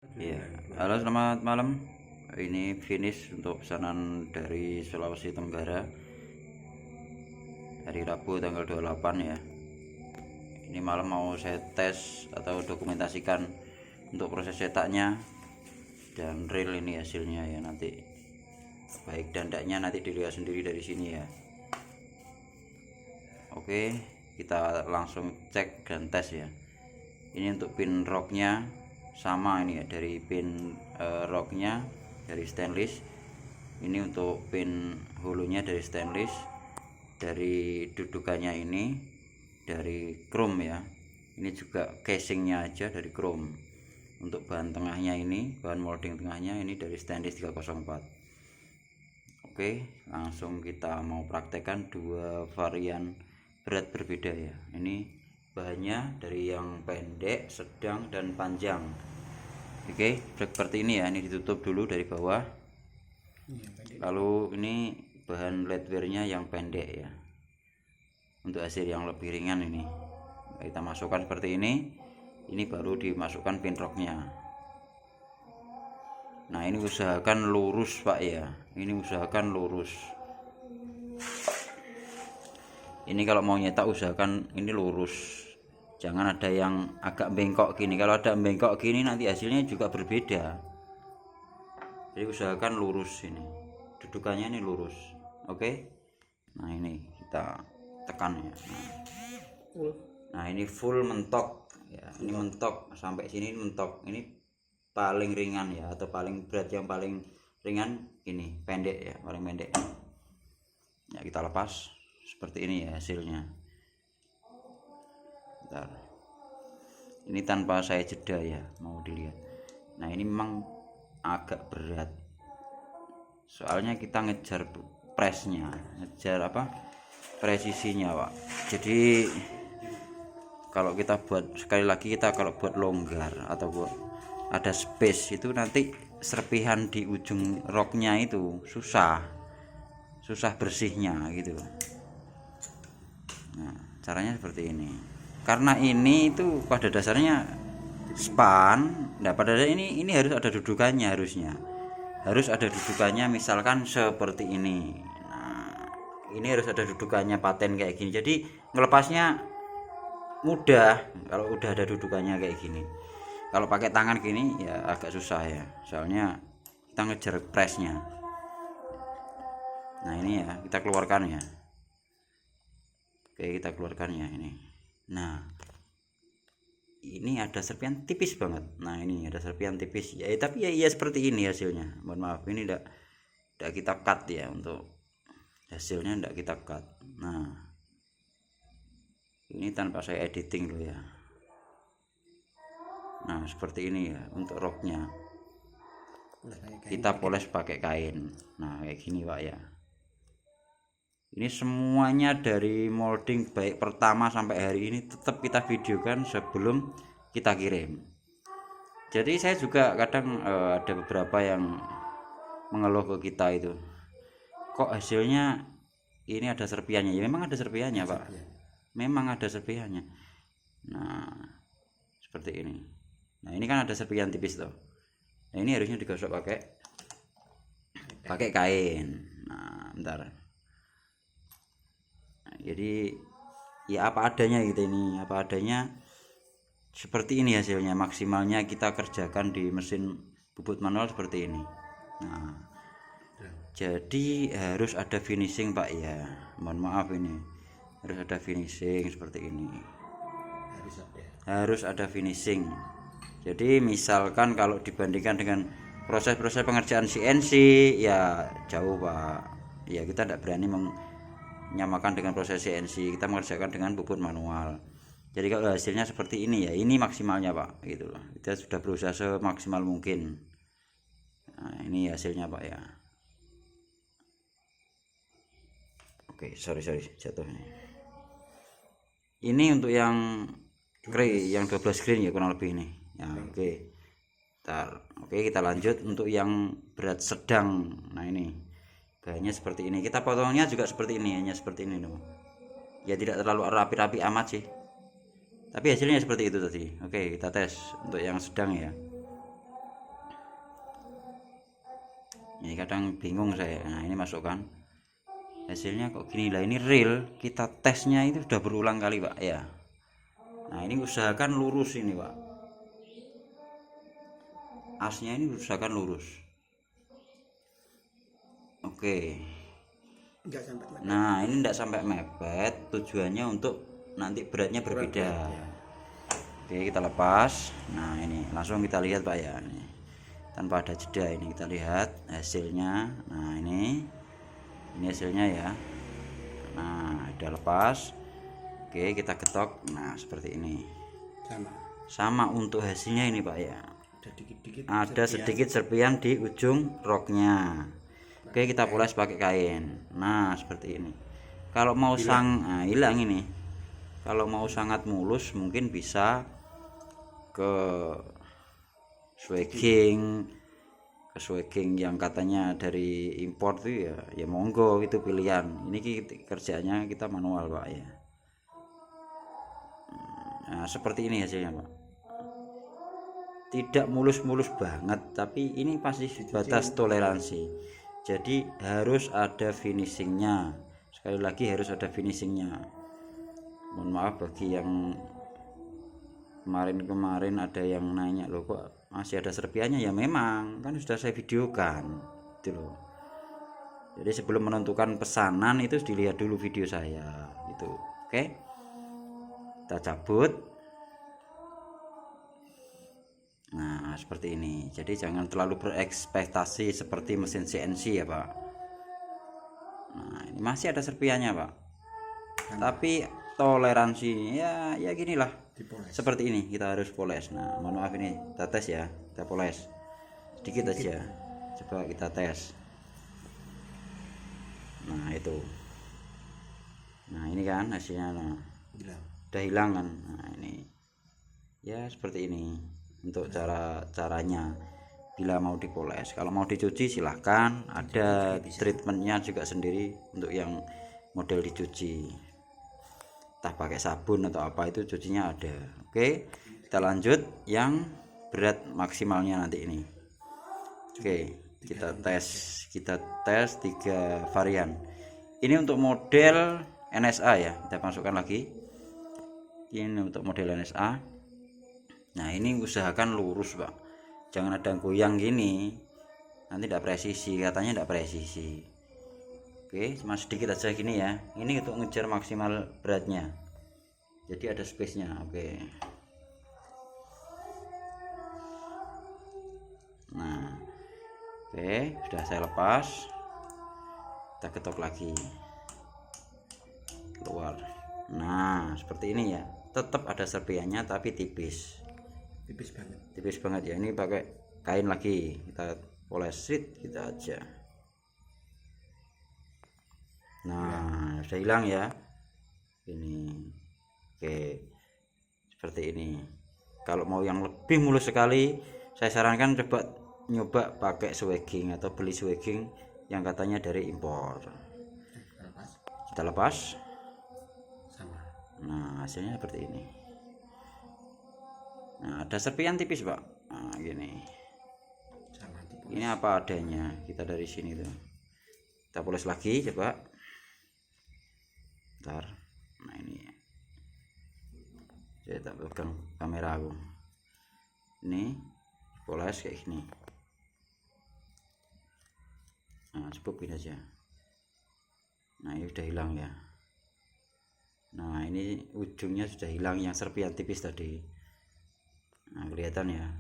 Iya, halo selamat malam. Ini finish untuk pesanan dari Sulawesi Tenggara hari Rabu tanggal 28 ya. Ini malam mau saya tes atau dokumentasikan untuk proses cetaknya dan real ini hasilnya ya nanti. Baik dan tidaknya nanti dilihat sendiri dari sini ya. Oke, kita langsung cek dan tes ya. Ini untuk pin rocknya sama ini ya, dari pin rocknya dari stainless. Ini untuk pin hulunya dari stainless, dari dudukannya ini dari chrome ya. Ini juga casingnya aja dari chrome. Untuk bahan tengahnya ini, bahan molding tengahnya ini dari stainless 304. Oke, langsung kita mau praktekkan dua varian berat berbeda ya. Ini bahannya dari yang pendek, sedang, dan panjang. Oke, seperti ini ya. Ini ditutup dulu dari bawah. Lalu ini bahan leadwearnya yang pendek ya. Untuk hasil yang lebih ringan ini kita masukkan seperti ini. Ini baru dimasukkan pin rocknya. Nah ini usahakan lurus pak ya. Ini usahakan lurus. Ini kalau mau nyetak usahakan ini lurus. Jangan ada yang agak bengkok gini. Kalau ada bengkok gini nanti hasilnya juga berbeda. Jadi usahakan lurus ini. Dudukannya ini lurus. Oke. Nah ini kita tekan ya. Nah ini full mentok ya. Ini mentok sampai sini mentok. Ini paling ringan ya, atau paling berat. Yang paling ringan ini pendek ya, paling pendek ya. Kita lepas seperti ini ya hasilnya. Bentar. Ini tanpa saya jeda ya, mau dilihat. Nah ini memang agak berat soalnya kita ngejar pressnya, ngejar apa, presisinya pak. Jadi kalau kita buat, sekali lagi kita kalau buat longgar atau buat ada space itu nanti serpihan di ujung roknya itu susah bersihnya gitu. Nah caranya seperti ini. Karena ini itu pada dasarnya span. Nah pada dasarnya ini harus ada dudukannya, harus ada dudukannya, misalkan seperti ini. Nah ini harus ada dudukannya paten kayak gini, jadi ngelepasnya mudah kalau udah ada dudukannya kayak gini. Kalau pakai tangan gini ya agak susah ya, soalnya kita ngejar pressnya. Nah ini ya kita keluarkan ya. Oke kita keluarkan ya ini. Nah ini ada serpian tipis banget. Nah ini ada serpian tipis ya, tapi ya seperti ini hasilnya. Mohon maaf ini tidak kita cut ya, untuk hasilnya tidak kita cut. Nah ini tanpa saya editing loh ya. Nah seperti ini ya untuk roknya. Kita poles pakai kain. Nah kayak gini pak ya. Ini semuanya dari molding baik pertama sampai hari ini tetap kita videokan sebelum kita kirim. Jadi saya juga kadang ada beberapa yang mengeluh ke kita itu, kok hasilnya ini ada serpiannya. Ya memang ada serpiannya pak, memang ada serpiannya. Nah seperti ini. Nah ini kan ada serpian tipis tuh. Nah ini harusnya digosok pakai kain. Nah bentar. Nah, jadi ya apa adanya gitu, ini apa adanya seperti ini hasilnya. Maksimalnya kita kerjakan di mesin bubut manual seperti ini. Nah jadi harus ada finishing pak ya, mohon maaf ini harus ada finishing seperti ini, harus ada finishing. Jadi misalkan kalau dibandingkan dengan proses-proses pengerjaan CNC ya jauh pak ya, kita tidak berani menyamakan dengan proses CNC, kita mengerjakan dengan bubut manual. Jadi kalau hasilnya seperti ini ya, ini maksimalnya pak gitu loh. Kita sudah berusaha semaksimal mungkin. Nah ini hasilnya pak ya. Oke sorry jatuh ini untuk yang yang 12 green ya kurang lebih ini ya. Oke oke kita lanjut untuk yang berat sedang. Nah ini bahannya seperti ini, kita potongnya juga seperti ini, hanya seperti ini loh ya, tidak terlalu rapi-rapi amat sih, tapi hasilnya seperti itu tadi. Oke kita tes untuk yang sedang ya. Ini kadang bingung saya. Nah ini masukkan hasilnya kok gini lah, ini real. Kita tesnya itu sudah berulang kali Pak ya. Nah ini usahakan lurus ini Pak, asnya ini usahakan lurus. Oke. Nah ini tidak sampai mepet, tujuannya untuk nanti beratnya berbeda. Oke kita lepas. Nah ini langsung kita lihat Pak ya, ini tanpa ada jeda ini kita lihat hasilnya. Nah ini hasilnya ya. Nah udah lepas. Oke kita ketok. Nah seperti ini sama untuk hasilnya ini Pak ya, ada sedikit serpian di ujung roknya. Oke kita poles pakai kain. Nah seperti ini. Kalau mau hilang ini. Kalau mau sangat mulus mungkin bisa ke swagging, yang katanya dari impor tuh ya monggo, itu pilihan. Ini kerjanya kita manual Pak ya. Nah seperti ini hasilnya Pak, tidak mulus-mulus banget, tapi ini pasti batas toleransi. Jadi harus ada finishingnya, sekali lagi harus ada finishingnya. Mohon maaf bagi yang kemarin ada yang nanya, loh kok masih ada serpiannya. Ya memang kan sudah saya videokan gitu loh. Jadi sebelum menentukan pesanan itu dilihat dulu video saya gitu. Oke kita cabut. Nah seperti ini. Jadi jangan terlalu berekspektasi seperti mesin CNC ya Pak. Nah ini masih ada serpiannya Pak, tapi toleransi ya ginilah, seperti ini kita harus poles. Nah mohon maaf ini kita tes ya, kita poles sedikit aja, coba kita tes. Nah itu, nah ini kan hasilnya. Nah udah hilang kan. Nah ini ya seperti ini untuk caranya bila mau dipoles. Kalau mau dicuci silahkan, ada treatmentnya juga sendiri untuk yang model dicuci, entah pakai sabun atau apa, itu cucinya ada. Oke kita lanjut yang berat maksimalnya nanti ini. Oke kita tes 3 varian. Ini untuk model NSA ya, kita masukkan lagi. Ini untuk model NSA. Nah ini usahakan lurus Pak, jangan ada goyang gini, nanti tidak presisi, katanya tidak presisi. Oke cuma sedikit aja gini ya, ini untuk ngejar maksimal beratnya, jadi ada space nya. Oke nah oke sudah saya lepas, kita ketok lagi keluar. Nah seperti ini ya, tetap ada serpiannya tapi tipis banget ya. Ini pakai kain lagi, kita poles kita aja. Nah sudah hilang ya ini. Oke seperti ini. Kalau mau yang lebih mulus sekali, saya sarankan coba nyoba pakai swagging atau beli swagging yang katanya dari impor. Kita lepas. Nah hasilnya seperti ini. Nah ada serpian tipis Pak. Nah gini, ini apa adanya, kita dari sini tuh. Kita poles lagi coba. Bentar. Nah ini saya tak pegang kamera aku. Ini poles kayak gini. Nah cukup gini aja. Nah ini udah hilang ya. Nah ini ujungnya sudah hilang yang serpian tipis tadi. Nah kelihatan ya.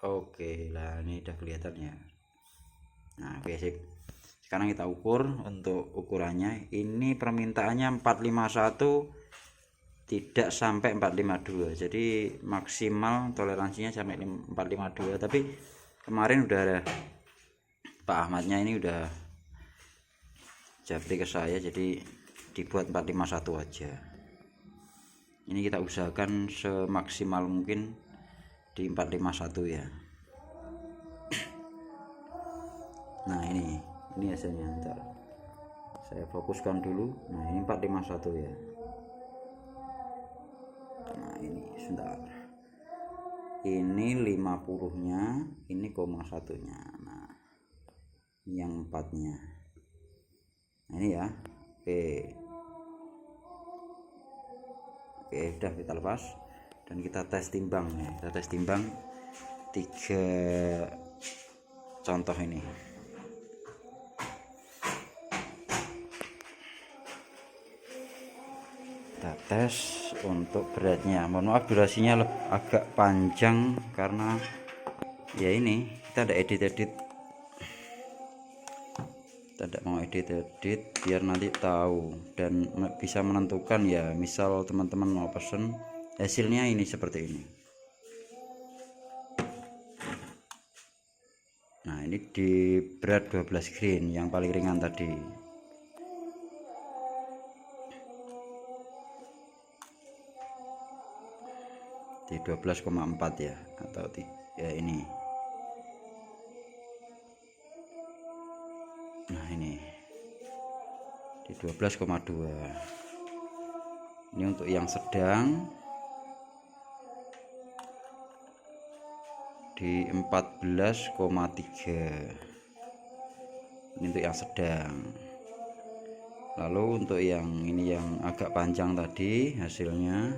Oke lah ini udah kelihatan ya. Nah oke sip. Sekarang kita ukur. Untuk ukurannya ini permintaannya 451, tidak sampai 452, jadi maksimal toleransinya sampai 452. Tapi kemarin udah ada Pak Ahmadnya, ini udah japri ke saya, jadi dibuat 451 aja. Ini kita usahakan semaksimal mungkin di 451 ya. Nah ini hasilnya. Bentar, saya fokuskan dulu. Nah ini 451 ya. Nah ini sebentar, ini 50 nya, ini koma satunya. Nah Ini yang 4-nya. Nah ini ya. Oke, udah kita lepas dan kita tes timbang ya. Kita tes timbang 3 contoh ini. Kita tes untuk beratnya. Mohon maaf durasinya agak panjang karena ya ini kita ada edit. Kita tidak mau edit biar nanti tahu dan bisa menentukan ya, misal teman-teman mau pesen hasilnya ini seperti ini. Nah ini di berat 12 grain yang paling ringan tadi. Di 12,4 ya, atau ya ini. Nah ini di 12,2. Ini untuk yang sedang di 14,3. Ini untuk yang sedang. Lalu untuk yang ini yang agak panjang tadi hasilnya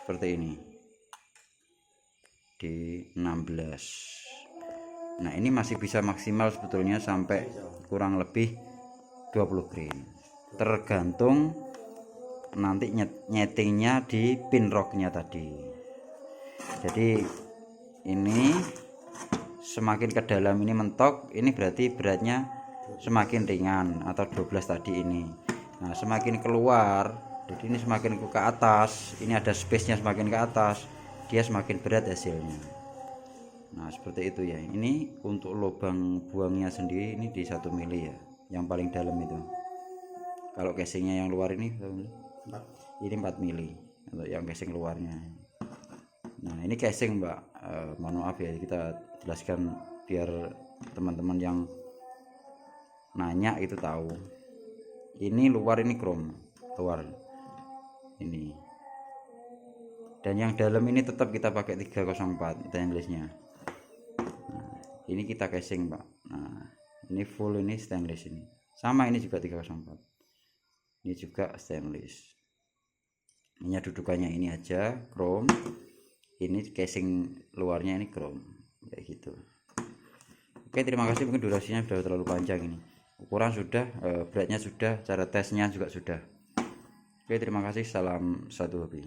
seperti ini di 16. Nah ini masih bisa maksimal sebetulnya sampai kurang lebih 20 grain, tergantung nanti nyetingnya di pin rocknya tadi. Jadi ini semakin ke dalam ini mentok, ini berarti beratnya semakin ringan atau 12 tadi ini. Nah semakin keluar, jadi ini semakin ke atas, ini ada space nya semakin ke atas, dia semakin berat hasilnya. Nah seperti itu ya. Ini untuk lubang buangnya sendiri ini di 1 mili ya, yang paling dalam itu. Kalau casingnya yang luar ini 4 mili untuk yang casing luarnya. Nah ini casing Mbak, mohon maaf ya kita jelaskan biar teman-teman yang nanya itu tahu. Ini luar ini chrome luar ini, dan yang dalam ini tetap kita pakai 304 stainlessnya. Ini kita casing Pak. Nah ini full, ini stainless, ini sama, ini juga 304, ini juga stainless. Ini dudukannya ini aja chrome, ini casing luarnya ini chrome kayak gitu. Oke, terima kasih. Mungkin durasinya sudah terlalu panjang ini. Ukuran sudah, beratnya sudah, cara tesnya juga sudah. Oke, terima kasih. Salam satu hobi.